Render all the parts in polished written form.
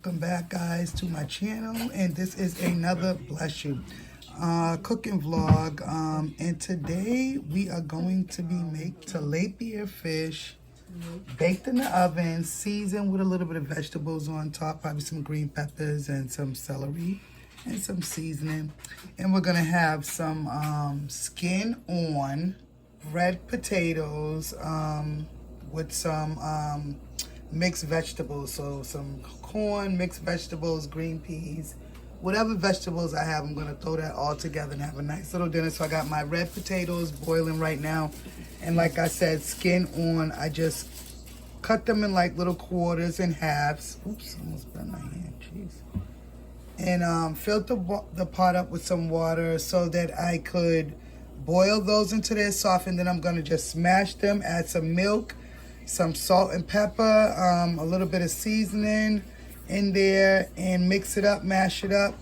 Welcome back, guys, to my channel, and this is another bless you cooking vlog. And today we are going to be make tilapia fish baked in the oven, seasoned with a little bit of vegetables on top, probably some green peppers and some celery and some seasoning. And we're gonna have some skin on red potatoes with some mixed vegetables. So some corn, mixed vegetables, green peas, whatever vegetables I have, I'm gonna throw that all together and have a nice little dinner. So I got my red potatoes boiling right now. And like I said, skin on, I just cut them in like little quarters and halves. Oops, almost burned my hand, jeez. And filled the pot up with some water so that I could boil those until they're soft. And then I'm gonna just smash them, add some milk, some salt and pepper, a little bit of seasoning in there, and mix it up, mash it up.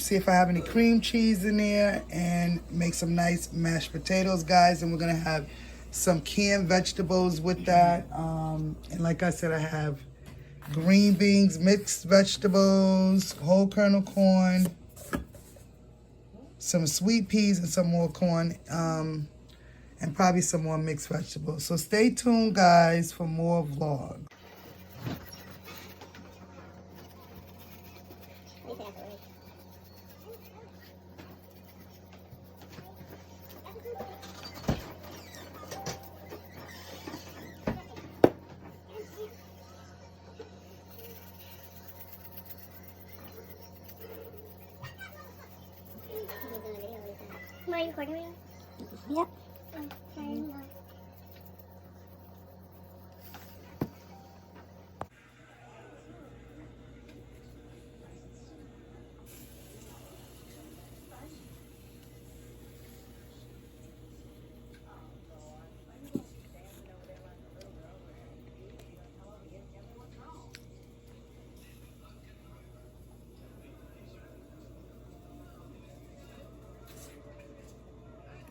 See if I have any cream cheese in there, and make some nice mashed potatoes, guys. And we're gonna have some canned vegetables with that. And like I said, I have green beans, mixed vegetables, whole kernel corn, some sweet peas, and some more corn. And probably some more mixed vegetables. So stay tuned, guys, for more vlogs. Are you recording me? Yep.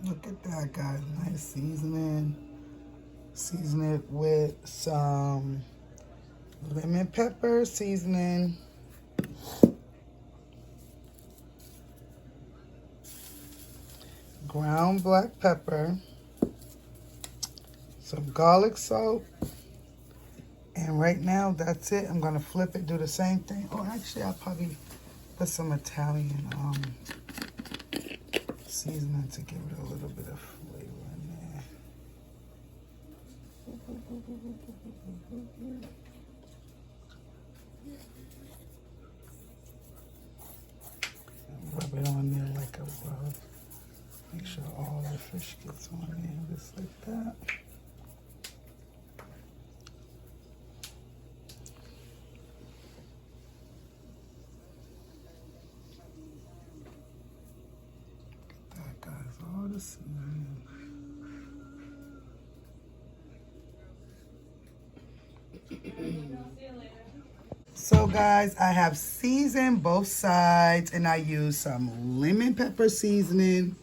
Look at that, guys. Nice seasoning. Season it with some lemon pepper seasoning. Ground black pepper. Some garlic salt. And right now, that's it. I'm going to flip it, do the same thing. Oh, actually, I'll probably put some Italian seasoning to give it a little bit of flavor in there. Rub it on there like a rub. Make sure all the fish gets on there, just like that. All the seasoning. So guys, I have seasoned both sides, and I use some lemon pepper seasoning,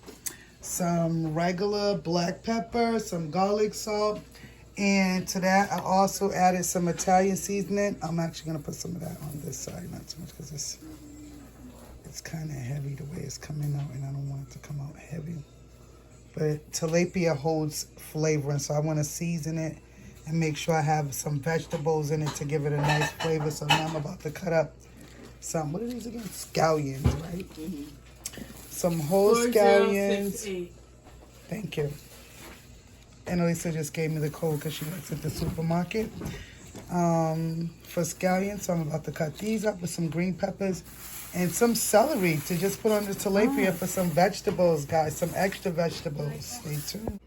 some regular black pepper, some garlic salt, and to that I also added some Italian seasoning. I'm actually gonna put some of that on this side, not too much, because it's kind of heavy the way it's coming out, and I don't want it to come out heavy. But tilapia holds flavor, and so I want to season it and make sure I have some vegetables in it to give it a nice flavor. So now I'm about to cut up some, what are these again? Scallions, right? Mm-hmm. Some whole scallions. Thank you. And Elisa just gave me the code because she works at the supermarket. For scallions, so I'm about to cut these up with some green peppers and some celery to just put on the tilapia for some vegetables, guys, some extra vegetables. Stay tuned.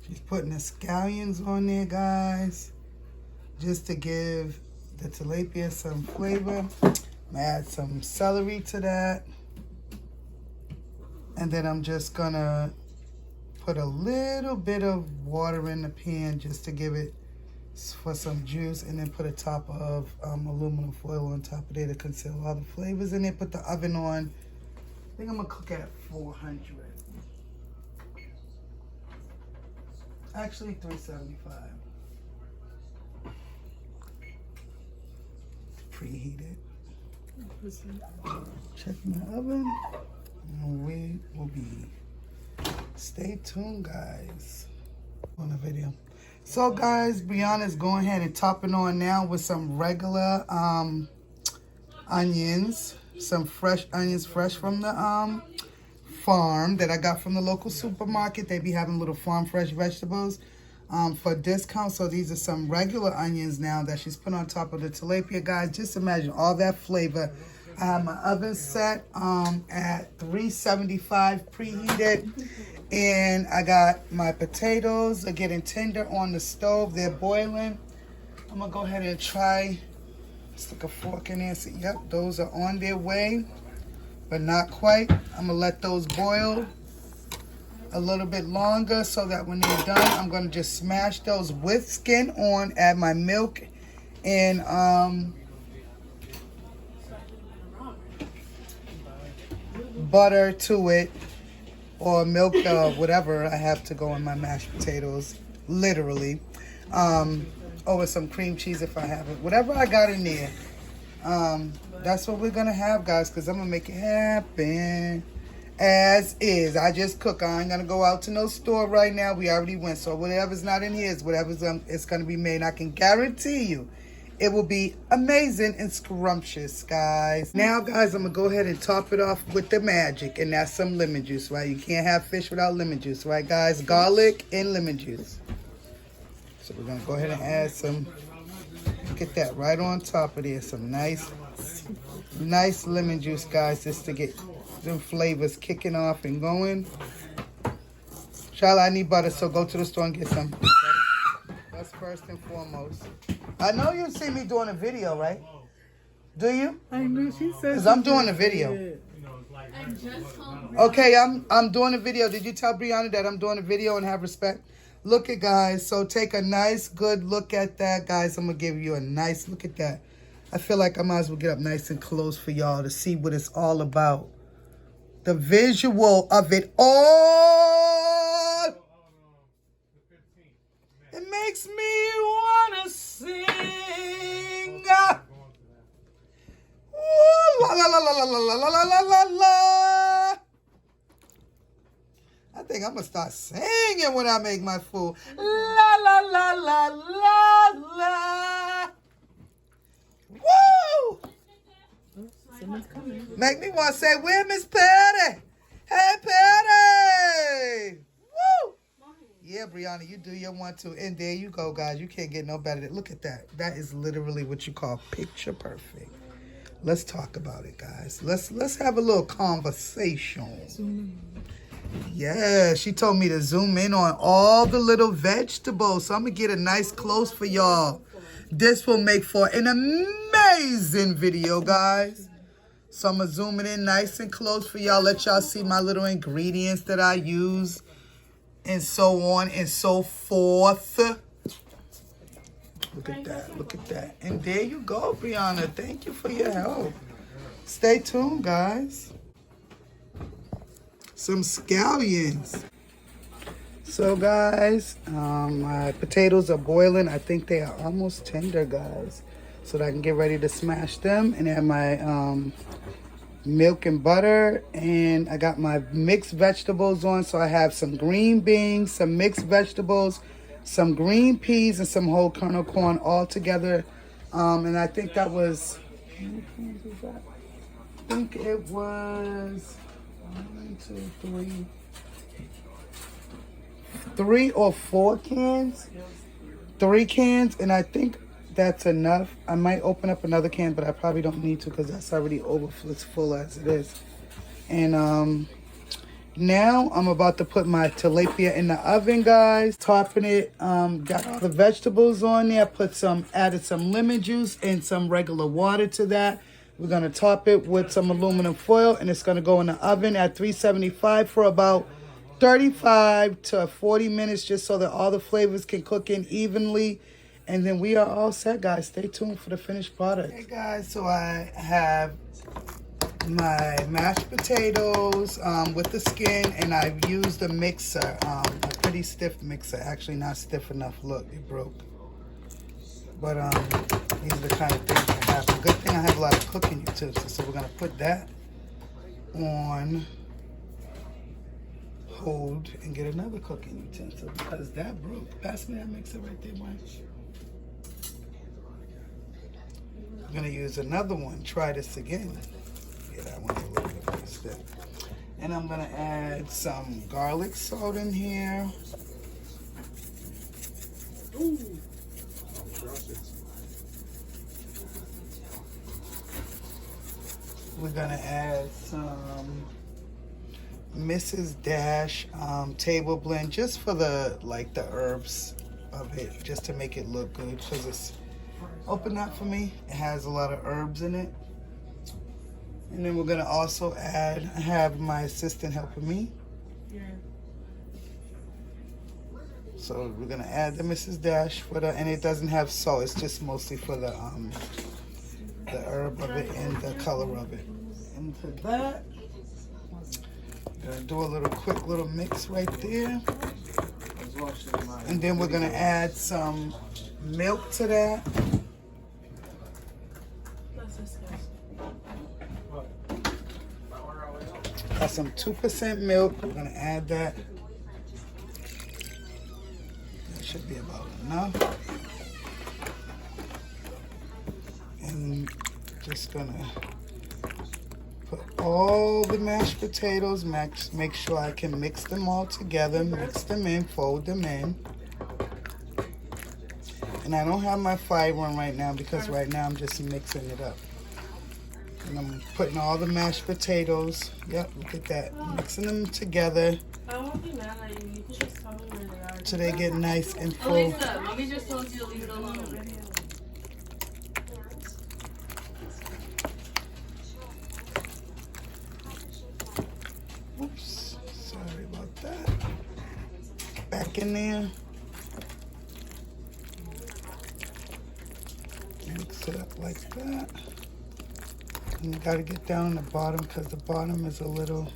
She's putting the scallions on there, guys, just to give the tilapia some flavor. I'm gonna add some celery to that. And then I'm just gonna put a little bit of water in the pan just to give it for some juice, and then put a top of aluminum foil on top of there to conceal all the flavors in it. Put the oven on. I think I'm gonna cook at 400. Actually, 375. preheated. Check my oven. And we will be. Stay tuned, guys. On the video. So, guys, Brianna's going ahead and topping on now with some regular onions. Some fresh onions, fresh from the farm that I got from the local supermarket. They be having little farm fresh vegetables for discount. So these are some regular onions now that she's put on top of the tilapia, guys. Just imagine all that flavor. I have my oven set at 375 preheated, and I got my potatoes are getting tender on the stove. They're boiling. I'm gonna go ahead and try. Stick a fork in there and see, yep, those are on their way, but not quite. I'm gonna let those boil a little bit longer so that when they're done, I'm gonna just smash those with skin on, add my milk and butter to it, or milk, whatever I have to go in my mashed potatoes, literally. Or with some cream cheese if I have it. Whatever I got in there. That's what we're going to have, guys, because I'm going to make it happen as is. I just cook. I ain't going to go out to no store right now. We already went. So whatever's not in here is whatever's it's going to be made. I can guarantee you it will be amazing and scrumptious, guys. Now, guys, I'm going to go ahead and top it off with the magic, and that's some lemon juice, right? You can't have fish without lemon juice, right, guys? Garlic and lemon juice. So we're going to go ahead and add some, look at that, right on top of there. Some nice lemon juice, guys, just to get them flavors kicking off and going. Charlotte, I need butter, so go to the store and get some. That's first and foremost. I know you see me doing a video, right? Do you? I know she said. Because I'm doing a video. Okay, I'm doing a video. Did you tell Brianna that I'm doing a video and have respect? Look at, guys. So take a nice, good look at that, guys. I'm going to give you a nice look at that. I feel like I might as well get up nice and close for y'all to see what it's all about. The visual of it all. It makes me want to sing. Ooh, la la la la la la la la la la la. I think I'm going to start singing when I make my food. La, la, la, la, la, la. Woo! Someone's coming. Make me want to say, where Miss Patty? Hey, Patty! Woo! Yeah, Brianna, you do your one, too. And there you go, guys. You can't get no better than, look at that. That is literally what you call picture perfect. Let's talk about it, guys. Let's have a little conversation. Yeah, she told me to zoom in on all the little vegetables. So I'm going to get a nice close for y'all. This will make for an amazing video, guys. So I'm going to zoom it in nice and close for y'all. Let y'all see my little ingredients that I use. And so on and so forth. Look at that. Look at that. And there you go, Brianna. Thank you for your help. Stay tuned, guys. Some scallions. So, guys, my potatoes are boiling. I think they are almost tender, guys. So that I can get ready to smash them. And add my milk and butter. And I got my mixed vegetables on. So I have some green beans, some mixed vegetables, some green peas, and some whole kernel corn all together. And I think that was, how many cans was that? I think it was 3 or 4 cans. 3 cans, and I think that's enough. I might open up another can, but I probably don't need to because that's already it's full as it is. And now I'm about to put my tilapia in the oven, guys. Topping it, got all the vegetables on there. Added some lemon juice and some regular water to that. We're going to top it with some aluminum foil, and it's going to go in the oven at 375 for about 35 to 40 minutes, just so that all the flavors can cook in evenly. And then we are all set, guys. Stay tuned for the finished product. Hey, guys, so I have my mashed potatoes with the skin, and I've used a mixer, a pretty stiff mixer. Actually, not stiff enough. Look, it broke. But these are the kind of things I happen. Good thing I have a lot of cooking utensils, so we're gonna put that on hold and get another cooking utensil because that broke. Pass me that mixer right there, Mike. I'm gonna use another one. Try this again. Yeah, that one's a little bit more stiff. And I'm gonna add some garlic salt in here. Ooh. We're gonna add some Mrs. Dash table blend just for the herbs of it, just to make it look good. Cause it's open that for me. It has a lot of herbs in it. And then we're gonna also add. I have my assistant helping me. Yeah. So we're gonna add the Mrs. Dash for the, and it doesn't have salt. It's just mostly for the herb of it and the color of it. Into that, gonna do a quick little mix right there. And then we're gonna add some milk to that. Got some 2% milk. We're gonna add that. That should be about enough. And just gonna put all the mashed potatoes, make sure I can mix them all together, mix them in, fold them in. And I don't have my fiber on right now because right now I'm just mixing it up. And I'm putting all the mashed potatoes, yep, look at that, mixing them together I won't be mad at you. You can just tell me where they are. till they get nice and full. Elisa, mommy just told you to leave it alone. Oops, sorry about that. Back in there. Mix it up like that. And you gotta get down on the bottom because the bottom is a little,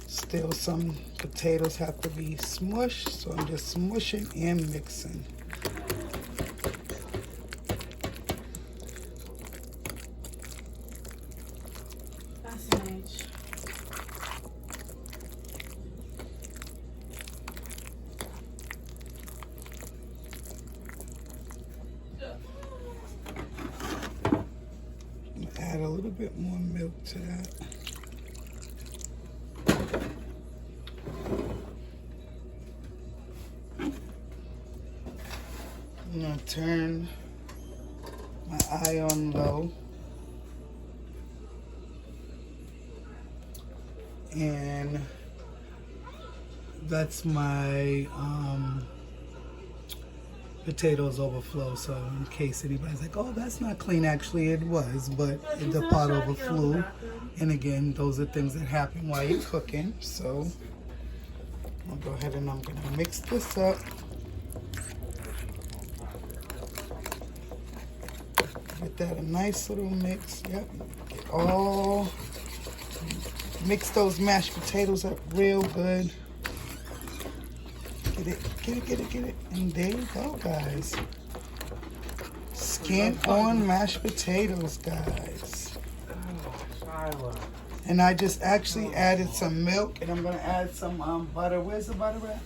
still some potatoes have to be smushed. So I'm just smushing and mixing. That's an age. Add a little bit more milk to that. I'm gonna turn my eye on low. And that's my potatoes overflow. So in case anybody's like, oh, that's not clean, actually it was, but the pot overflew. And again, those are things that happen while you're cooking. So I'll go ahead and I'm gonna mix this up. Get that a nice little mix. Yep. Get all, mix those mashed potatoes up real good. Get it. And there you go, guys. Skin on mashed potatoes, guys. And I just actually added some milk, and I'm gonna add some butter. Where's the butter at?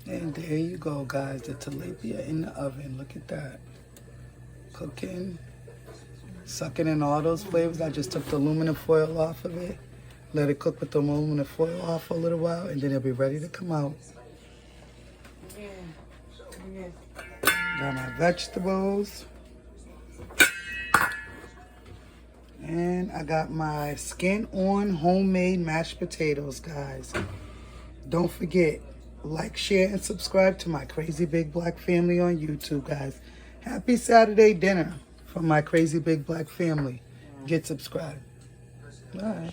And there you go, guys. The tilapia in the oven. Look at that. Cooking. Sucking in all those flavors. I just took the aluminum foil off of it. Let it cook with the aluminum foil off for a little while. And then it'll be ready to come out. Got my vegetables. And I got my skin-on homemade mashed potatoes, guys. Don't forget, like, share, and subscribe to my Crazy Big Black family on YouTube, guys. Happy Saturday dinner from my Crazy Big Black family. Get subscribed. All right.